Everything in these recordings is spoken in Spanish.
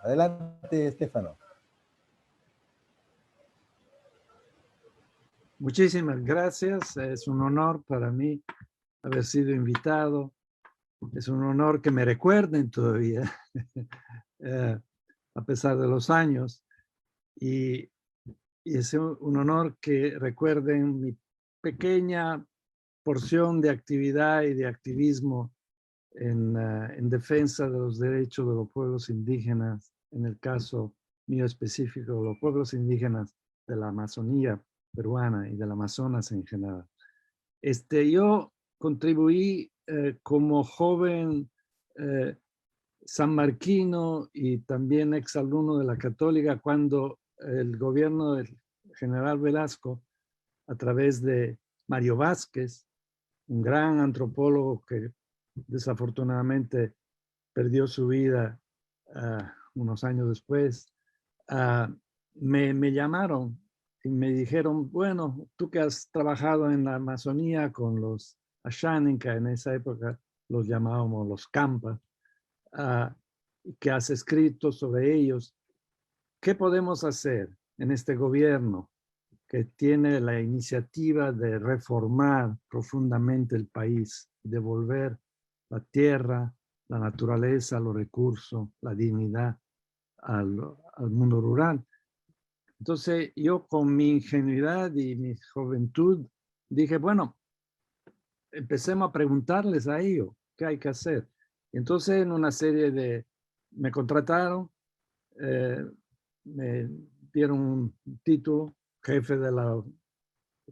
Adelante, Stefano. Muchísimas gracias. Es un honor para mí haber sido invitado. Es un honor que me recuerden todavía, a pesar de los años. Y es un honor que recuerden mi pequeña porción de actividad y de activismo en defensa de los derechos de los pueblos indígenas, en el caso mío específico, los pueblos indígenas de la Amazonía peruana y del Amazonas en general. Yo contribuí como joven sanmarquino y también exalumno de la Católica cuando el gobierno del general Velasco, a través de Mario Vázquez, un gran antropólogo que desafortunadamente perdió su vida unos años después, me llamaron y me dijeron, bueno, tú que has trabajado en la Amazonía con los Ashaninka, en esa época los llamábamos los Campa, que has escrito sobre ellos, ¿qué podemos hacer en este gobierno que tiene la iniciativa de reformar profundamente el país, devolver la tierra, la naturaleza, los recursos, la dignidad al mundo rural? Entonces yo con mi ingenuidad y mi juventud dije, bueno, empecemos a preguntarles a ellos qué hay que hacer. Entonces en una serie me contrataron, me dieron un título, jefe de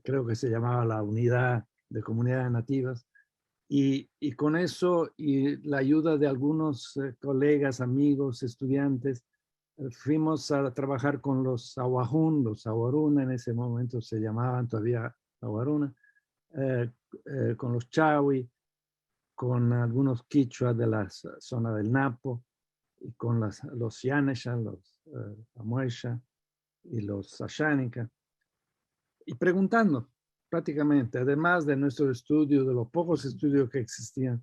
creo que se llamaba la Unidad de Comunidades Nativas, y con eso y la ayuda de algunos colegas, amigos, estudiantes, fuimos a trabajar con los Awajún, los Awaruna, en ese momento se llamaban todavía Awaruna, con los Chawi, con algunos quichua de la zona del Napo, y con los Yanesha, los Amuesha y los Ashaninka, y preguntando prácticamente, además de nuestro estudio, de los pocos estudios que existían,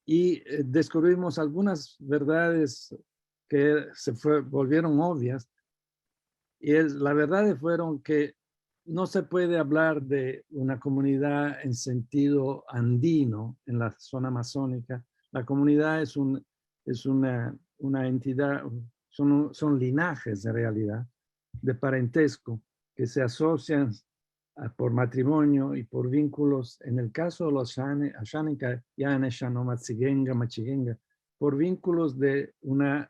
y descubrimos algunas verdades que volvieron obvias, y la verdad fueron que no se puede hablar de una comunidad en sentido andino en la zona amazónica. La comunidad es una entidad, son linajes en realidad de parentesco que se asocian por matrimonio y por vínculos, en el caso de los Ashaninka, Yanesha, no Matsigenga, Machigenga, por vínculos de una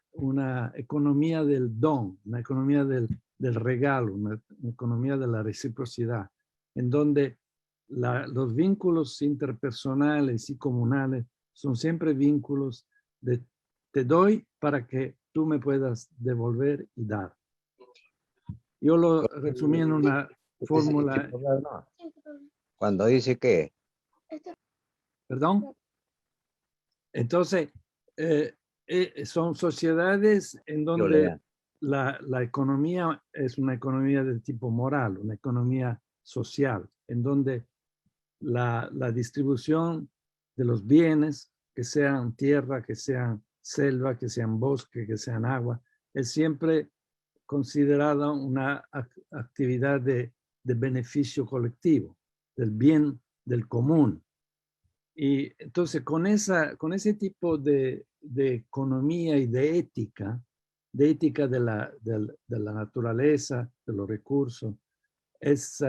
economía del don, una economía del regalo, una economía de la reciprocidad, en donde los vínculos interpersonales y comunales son siempre vínculos de te doy para que tú me puedas devolver y dar. Yo lo resumí en una fórmula. Cuando dice que... ¿Perdón? Entonces, son sociedades en donde la economía es una economía de tipo moral, una economía social, en donde la distribución de los bienes, que sean tierra, que sean selva, que sean bosque, que sean agua, es siempre considerada una actividad de beneficio colectivo, del bien del común. Y entonces con ese tipo de economía y de ética de la naturaleza, de los recursos, es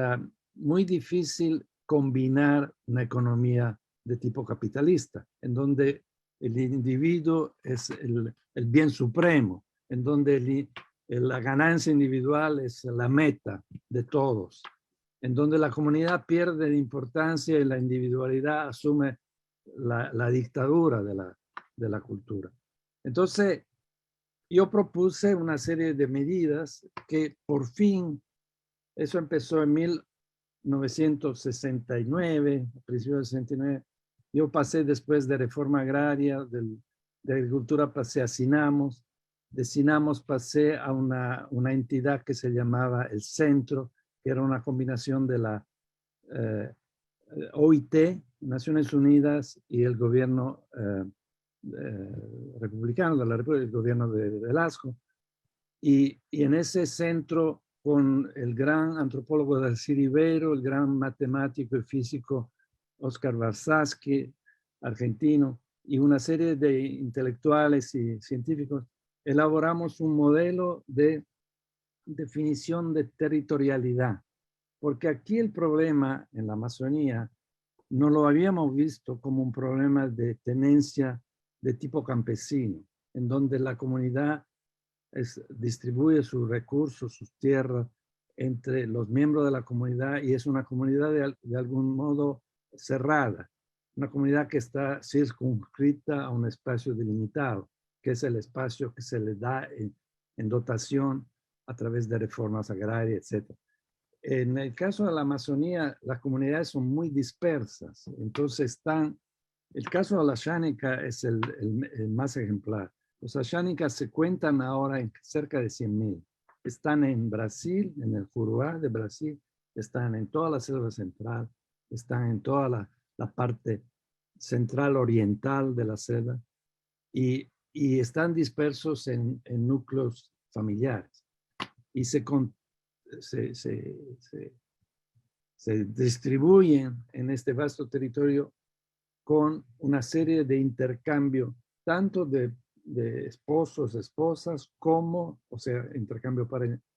muy difícil combinar una economía de tipo capitalista, en donde el individuo es el bien supremo, en donde la ganancia individual es la meta de todos, en donde la comunidad pierde de importancia y la individualidad asume la dictadura de la cultura. Entonces, yo propuse una serie de medidas que por fin, eso empezó en 1969, principios de 69, yo pasé después de reforma agraria, de agricultura pasé a Sinamos, de Sinamos pasé a una entidad que se llamaba el Centro, que era una combinación de la OIT, Naciones Unidas, y el gobierno republicano de la República, el gobierno de Velasco, y en ese centro con el gran antropólogo Darcy Ribeiro, el gran matemático y físico Oscar Warshawski, argentino, y una serie de intelectuales y científicos, elaboramos un modelo de definición de territorialidad, porque aquí el problema en la Amazonía no lo habíamos visto como un problema de tenencia de tipo campesino, en donde la comunidad distribuye sus recursos, sus tierras entre los miembros de la comunidad y es una comunidad de algún modo cerrada, una comunidad que está circunscrita a un espacio delimitado, que es el espacio que se le da en dotación a través de reformas agrarias, etc. En el caso de la Amazonía, las comunidades son muy dispersas, entonces están, el caso de la Xánica es el más ejemplar. Los Ashánicas se cuentan ahora en cerca de 100.000. Están en Brasil, en el Juruá de Brasil, están en toda la selva central, están en toda la parte central oriental de la selva y están dispersos en núcleos familiares. Y se distribuyen en este vasto territorio con una serie de intercambio, tanto de esposos, esposas, como, o sea, intercambio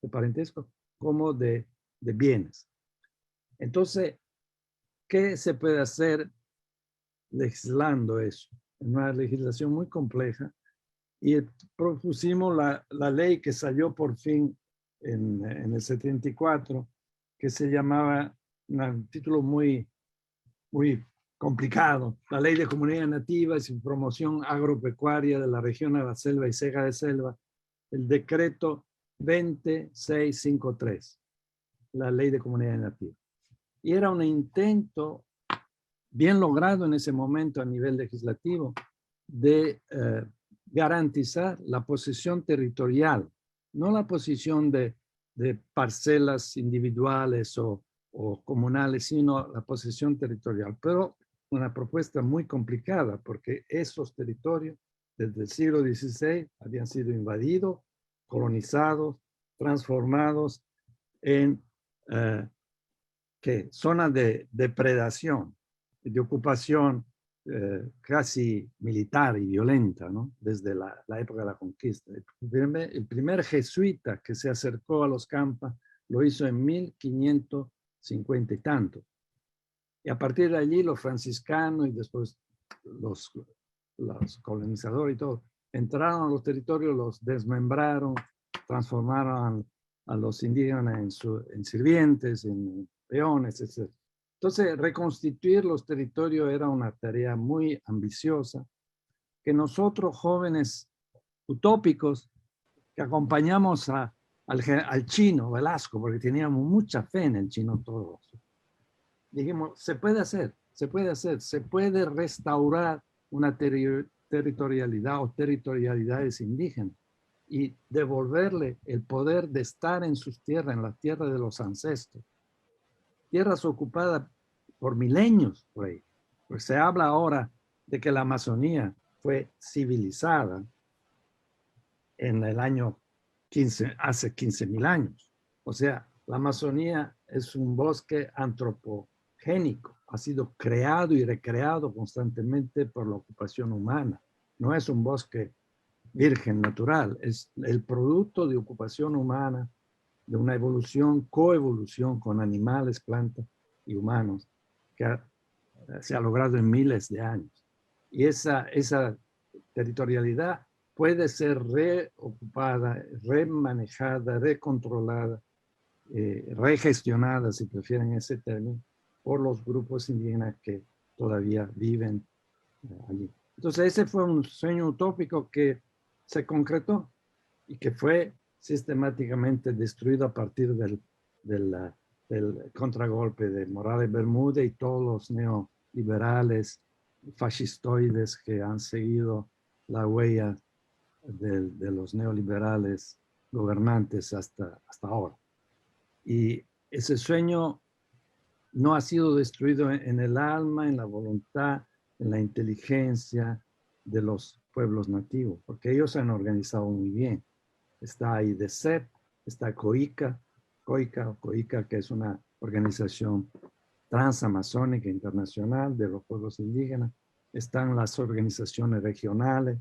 de parentesco, como de bienes. Entonces, ¿qué se puede hacer legislando eso? Una legislación muy compleja y propusimos la ley que salió por fin en el 74, que se llamaba, un título muy complicado, la Ley de Comunidades Nativas y Promoción Agropecuaria de la Región de la Selva y Ceja de Selva, el decreto 20653, la Ley de Comunidades Nativas. Y era un intento bien logrado en ese momento a nivel legislativo de garantizar la posesión territorial, no la posesión de parcelas individuales o comunales, sino la posesión territorial. Pero una propuesta muy complicada porque esos territorios desde el siglo XVI habían sido invadidos, colonizados, transformados en zonas de depredación, de ocupación casi militar y violenta, ¿no? Desde la época de la conquista. El primer jesuita que se acercó a los Campas lo hizo en 1550 y tanto. Y a partir de allí los franciscanos y después los colonizadores y todo, entraron a los territorios, los desmembraron, transformaron a los indígenas en sirvientes, en peones, etc. Entonces, reconstituir los territorios era una tarea muy ambiciosa que nosotros jóvenes utópicos que acompañamos al chino Velasco, porque teníamos mucha fe en el chino todos, dijimos, se puede restaurar una territorialidad o territorialidades indígenas y devolverle el poder de estar en sus tierras, en las tierras de los ancestros. Tierras ocupadas por milenios por ahí. Pues se habla ahora de que la Amazonía fue civilizada en el año 15, hace 15.000 años. O sea, la Amazonía es un bosque antropogénico, ha sido creado y recreado constantemente por la ocupación humana. No es un bosque virgen natural, es el producto de ocupación humana, de una evolución, coevolución con animales, plantas y humanos, que se ha logrado en miles de años. Y esa territorialidad puede ser reocupada, remanejada, recontrolada, regestionada, si prefieren ese término, por los grupos indígenas que todavía viven allí. Entonces ese fue un sueño utópico que se concretó y que fue sistemáticamente destruido a partir del contragolpe de Morales Bermúdez y todos los neoliberales fascistoides que han seguido la huella de los neoliberales gobernantes hasta ahora. Y ese sueño no ha sido destruido en el alma, en la voluntad, en la inteligencia, de los pueblos nativos, porque ellos se han organizado muy bien. Está IDESEP, está COICA, que es una organización transamazónica internacional de los pueblos indígenas. Están las organizaciones regionales,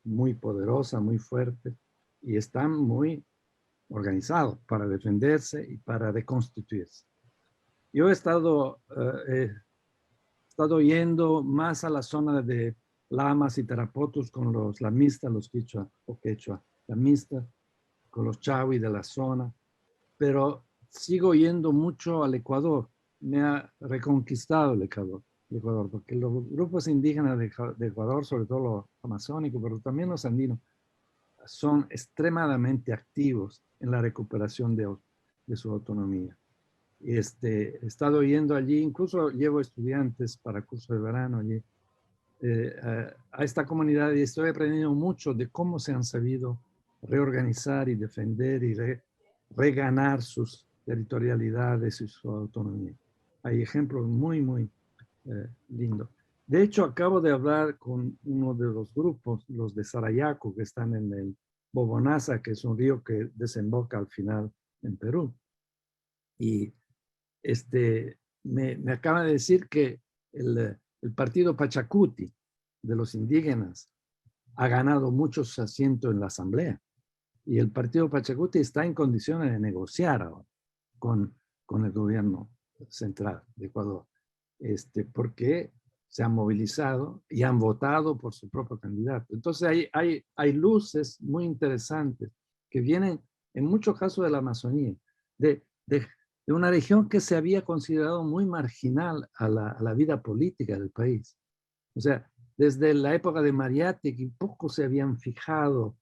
muy poderosas, muy fuertes, y están muy organizados para defenderse y para reconstituirse. Yo he estado yendo más a la zona de Lamas y Tarapotos con los lamistas, los quichua o quechua lamistas, con los chawi de la zona, pero sigo yendo mucho al Ecuador. Me ha reconquistado el Ecuador, porque los grupos indígenas de Ecuador, sobre todo los amazónicos, pero también los andinos, son extremadamente activos en la recuperación de su autonomía. He estado yendo allí, incluso llevo estudiantes para curso de verano allí, a esta comunidad, y estoy aprendiendo mucho de cómo se han sabido reorganizar y defender y reganar sus territorialidades y su autonomía. Hay ejemplos muy, muy lindos. De hecho, acabo de hablar con uno de los grupos, los de Sarayaco, que están en el Bobonaza, que es un río que desemboca al final en Perú. Y me acaba de decir que el partido Pachacuti de los indígenas ha ganado muchos asientos en la asamblea, y el partido Pachacuti está en condiciones de negociar ahora con el gobierno central de Ecuador, porque se han movilizado y han votado por su propio candidato. Entonces hay luces muy interesantes que vienen en muchos casos de la Amazonía, de una región que se había considerado muy marginal a la vida política del país. O sea, desde la época de Mariátegui, poco se habían fijado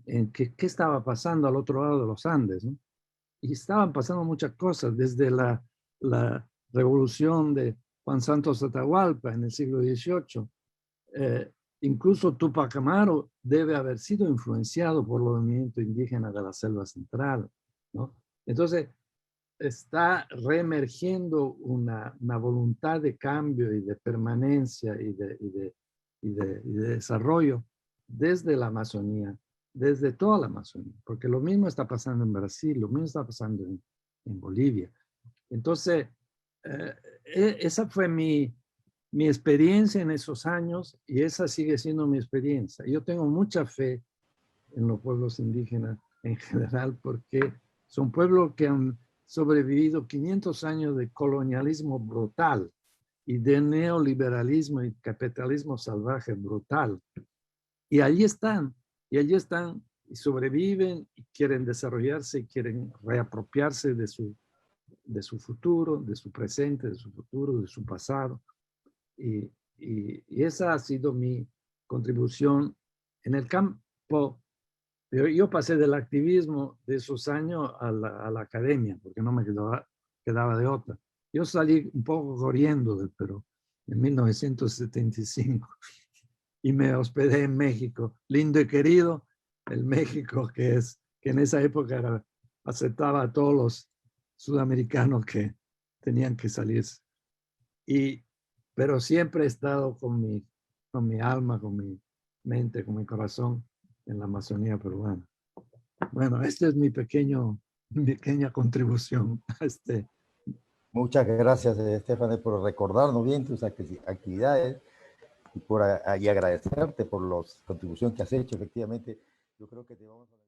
en qué estaba pasando al otro lado de los Andes, ¿no? Y estaban pasando muchas cosas, desde la revolución de Juan Santos Atahualpa en el siglo XVIII. Incluso Tupac Amaru debe haber sido influenciado por los movimientos indígenas de la selva central, ¿no? Entonces, está reemergiendo una voluntad de cambio y de permanencia y de desarrollo desde la Amazonía, desde toda la Amazonía, porque lo mismo está pasando en Brasil, lo mismo está pasando en Bolivia. Entonces, esa fue mi experiencia en esos años, y esa sigue siendo mi experiencia. Yo tengo mucha fe en los pueblos indígenas en general, porque son pueblos que han sobrevivido 500 años de colonialismo brutal y de neoliberalismo y capitalismo salvaje brutal. Y allí están, y sobreviven, y quieren desarrollarse, y quieren reapropiarse de su futuro, de su presente, de su futuro, de su pasado. Y esa ha sido mi contribución en el campo. Yo pasé del activismo de esos años a la academia, porque no me quedaba de otra. Yo salí un poco corriendo del Perú en 1975 y me hospedé en México, lindo y querido, el México que en esa época aceptaba a todos los sudamericanos que tenían que salirse. Pero siempre he estado con mi alma, con mi mente, con mi corazón en la Amazonía peruana. Bueno, esta es mi pequeña contribución a Muchas gracias, Estefane, por recordarnos bien tus actividades y agradecerte por la contribución que has hecho. Efectivamente, yo creo que te vamos a...